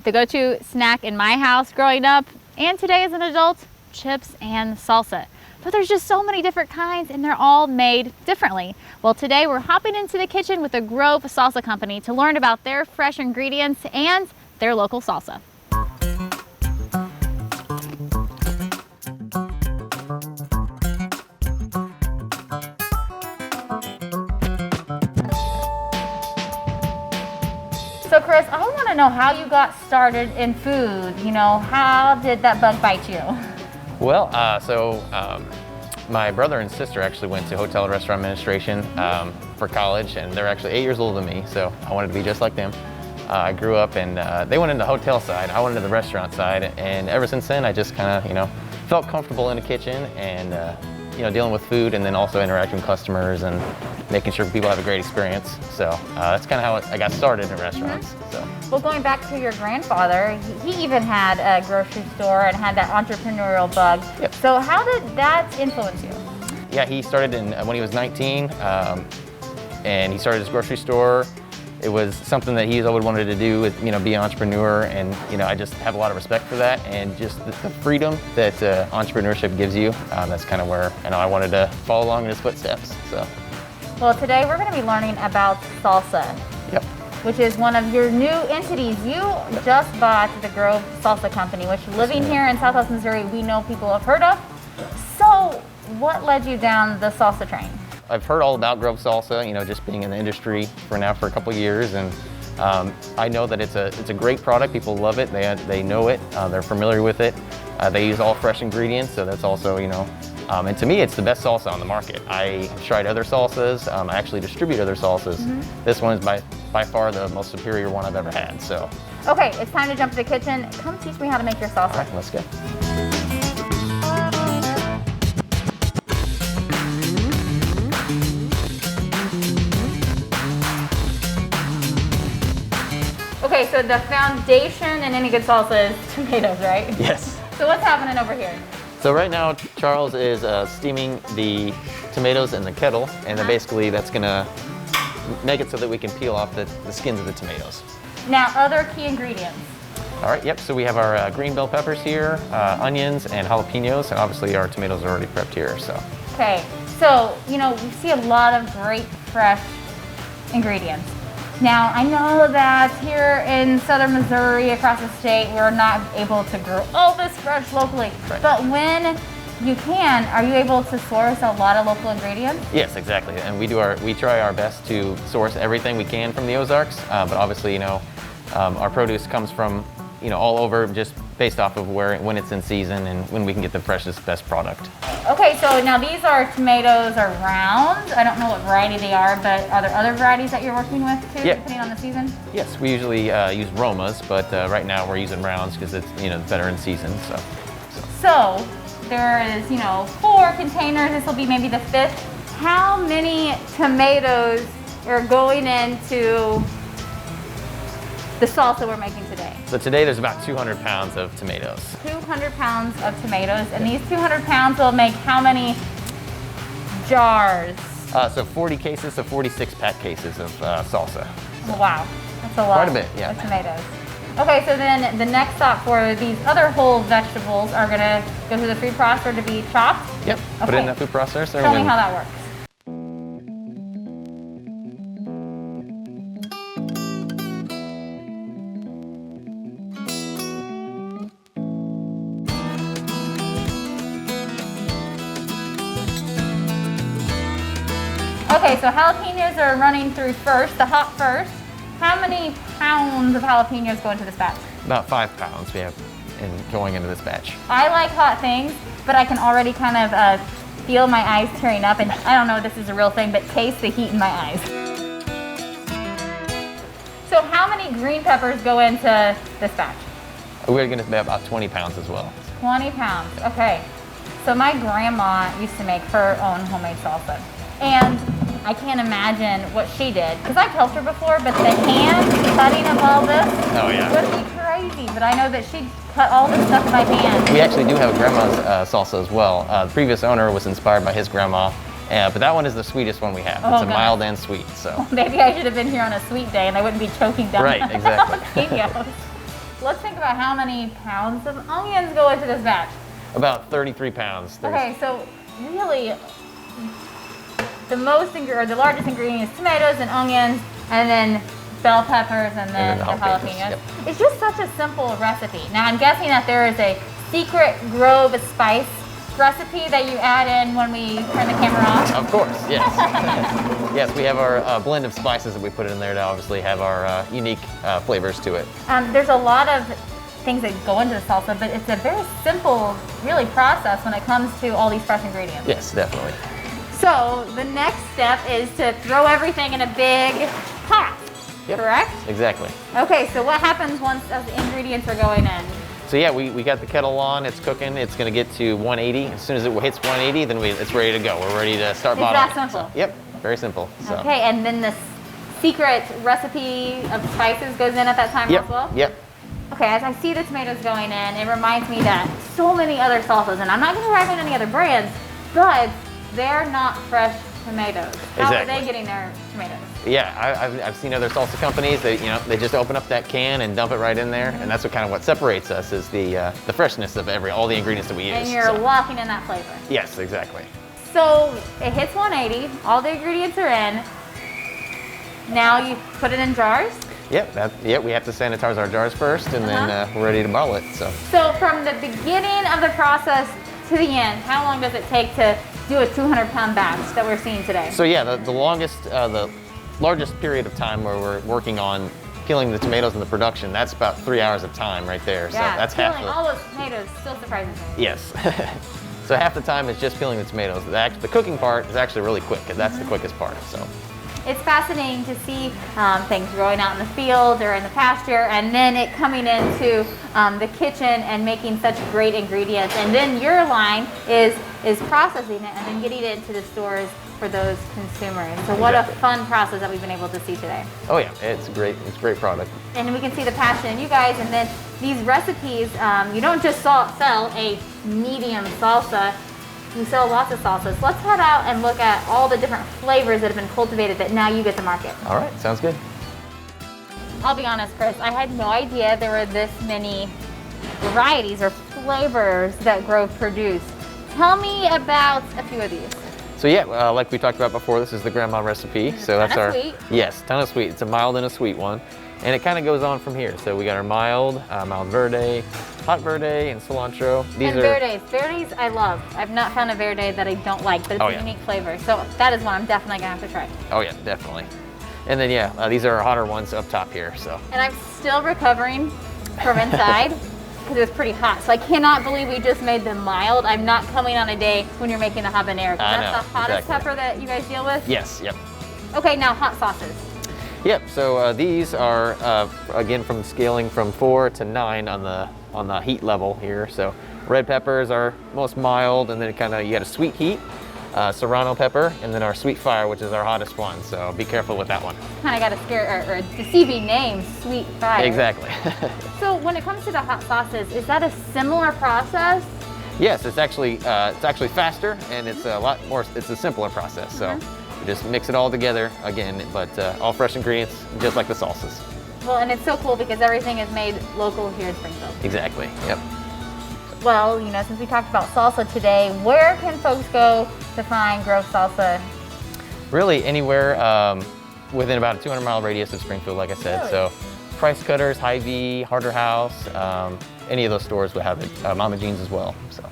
The go-to snack in my house growing up and today as an adult, chips and salsa. But there's just so many different kinds and they're all made differently. Well, today we're hopping into the kitchen with the Grove Salsa Company to learn about their fresh ingredients and their local salsa. So Chris, I want to know how you got started in food. You know, how did that bug bite you? Well, my brother and sister actually went to hotel and restaurant administration for college, and they're actually 8 years older than me, so I wanted to be just like them. I grew up and they went into the hotel side, I went into the restaurant side, and ever since then I just kind of, felt comfortable in the kitchen and, dealing with food and then also interacting with customers and making sure people have a great experience. So that's kind of how I got started in restaurants. So. Well, going back to your grandfather, he even had a grocery store and had that entrepreneurial bug. Yep. So how did that influence you? Yeah, he started when he was 19 and he started his grocery store. It was something that he's always wanted to do, with, be an entrepreneur, and I just have a lot of respect for that, and just the freedom that entrepreneurship gives you. That's kind of where I wanted to follow along in his footsteps. So. Well, today we're going to be learning about salsa. Yep. Which is one of your new entities. You just bought the Grove Salsa Company, which living here in Southwest Missouri, we know people have heard of. So, what led you down the salsa train? I've heard all about Grove Salsa, just being in the industry for a couple of years, and I know that it's a great product. People love it. They know it. They're familiar with it. They use all fresh ingredients, so that's also and to me, it's the best salsa on the market. I've tried other salsas. I actually distribute other salsas. Mm-hmm. This one is by far the most superior one I've ever had. So. Okay, it's time to jump to the kitchen. Come teach me how to make your salsa. All right, let's go. Okay, so the foundation in any good salsa is tomatoes, right? Yes. So what's happening over here? So right now, Charles is steaming the tomatoes in the kettle, and then basically that's gonna make it so that we can peel off the skins of the tomatoes. Now, other key ingredients. All right, yep, so we have our green bell peppers here, onions and jalapenos, and obviously our tomatoes are already prepped here, so. Okay, so, we see a lot of great fresh ingredients. Now, I know that here in southern Missouri, across the state, we're not able to grow all this fresh locally. Right. But when you can, are you able to source a lot of local ingredients? Yes, exactly. And we try our best to source everything we can from the Ozarks. But obviously, our produce comes from, all over, just based off of when it's in season and when we can get the freshest, best product. Okay, so now these tomatoes are round. I don't know what variety they are, but are there other varieties that you're working with too, depending on the season? Yes, we usually use Romas, but right now we're using rounds because it's better in season. So there is 4 containers. This will be maybe the 5th. How many tomatoes are going into the salsa we're making today? So today there's about 200 pounds of tomatoes. 200 pounds of tomatoes, and these 200 pounds will make how many jars? So 40 cases, so 46 pack cases of salsa. So. Wow, that's a lot. Quite a bit, yeah. Of tomatoes. Okay, so then the next stop for these other whole vegetables are gonna go through the food processor to be chopped? Yep, okay. Put it in the food processor. Tell me how that works. Okay, so jalapenos are running through first, the hot first. How many pounds of jalapenos go into this batch? About 5 pounds we have going into this batch. I like hot things, but I can already kind of feel my eyes tearing up, and I don't know if this is a real thing, but taste the heat in my eyes. So how many green peppers go into this batch? We're going to make about 20 pounds as well. 20 pounds, okay. So my grandma used to make her own homemade salsa. And I can't imagine what she did, because I've helped her before, but the hand cutting of all this would be crazy. But I know that she cut all this stuff by hand. We actually do have grandma's salsa as well. The previous owner was inspired by his grandma, but that one is the sweetest one we have. It's mild and sweet. So maybe I should have been here on a sweet day and I wouldn't be choking down. Right, exactly. Jalapenos. let's think about how many pounds of onions go into this batch. About 33 pounds. Okay, so really, the largest ingredient is tomatoes and onions, and then bell peppers, and then the jalapenos. Yep. It's just such a simple recipe. Now I'm guessing that there is a secret Grove spice recipe that you add in when we turn the camera off. Of course, yes. Yes, we have our blend of spices that we put in there to obviously have our unique flavors to it. There's a lot of things that go into the salsa, but it's a very simple, really, process when it comes to all these fresh ingredients. Yes, definitely. So the next step is to throw everything in a big pot, correct? Exactly. Okay, so what happens once the ingredients are going in? So yeah, we got the kettle on, it's cooking, it's gonna get to 180. As soon as it hits 180, then it's ready to go. We're ready to start bottling. It's that simple? So, yep, very simple. So. Okay, and then the secret recipe of spices goes in at that time as well? Yep. Okay, as I see the tomatoes going in, it reminds me that so many other salsas, and I'm not gonna recommend any other brands, but they're not fresh tomatoes. How are they getting their tomatoes? Yeah, I've seen other salsa companies that they just open up that can and dump it right in there, and that's what separates us is the freshness of all the ingredients that we use. And you're locking in that flavor. Yes, exactly. So it hits 180, all the ingredients are in. Now you put it in jars? Yep, we have to sanitize our jars first, and then we're ready to bottle it. So from the beginning of the process to the end, how long does it take to do a 200-pound batch that we're seeing today? So yeah, the largest period of time where we're working on peeling the tomatoes in the production, that's about 3 hours of time right there. Yeah, so that's peeling all those tomatoes still surprises me. Yes. So half the time is just peeling the tomatoes. The cooking part is actually really quick, and that's the quickest part. So. It's fascinating to see things growing out in the field or in the pasture, and then it coming into the kitchen and making such great ingredients. And then your line is processing it and then getting it into the stores for those consumers. So what a fun process that we've been able to see today. Oh yeah, it's a great product. And we can see the passion in you guys, and then these recipes, you don't just sell a medium salsa, you sell lots of salsas. Let's head out and look at all the different flavors that have been cultivated that now you get to market. All right, sounds good. I'll be honest, Chris, I had no idea there were this many varieties or flavors that Grove produced. Tell me about a few of these. So yeah, like we talked about before, this is the grandma recipe. So that's our sweet. Yes, ton of sweet. It's a mild and a sweet one, and it kind of goes on from here. So we got our mild verde, hot verde, and cilantro. These are verdes I love. I've not found a verde that I don't like, but it's a unique flavor. So that is one I'm definitely gonna have to try. Oh yeah, definitely. And then these are our hotter ones up top here. So. And I'm still recovering from inside. Because it was pretty hot. So I cannot believe we just made them mild. I'm not coming on a day when you're making the habanero. That's the hottest pepper that you guys deal with? Yes, yep. Okay, now hot sauces. Yep, so these are, again, from scaling from 4 to 9 on the heat level here. So red pepper is our most mild, and then you got a sweet heat. Serrano pepper, and then our sweet fire, which is our hottest one. So be careful with that one. Kind of got a scare or a deceiving name, sweet fire. Exactly. So when it comes to the hot sauces, is that a similar process? Yes, it's actually faster, and it's a lot more. It's a simpler process. So you just mix it all together again, but all fresh ingredients, just like the salsas. Well, and it's so cool because everything is made local here in Springfield. Exactly. Yep. Well, since we talked about salsa today, where can folks go to find Grove salsa? Really anywhere within about a 200-mile radius of Springfield, like I said. Really? So Price Cutters, Hy-Vee, Harder House, any of those stores will have it. Mama Jean's as well. So.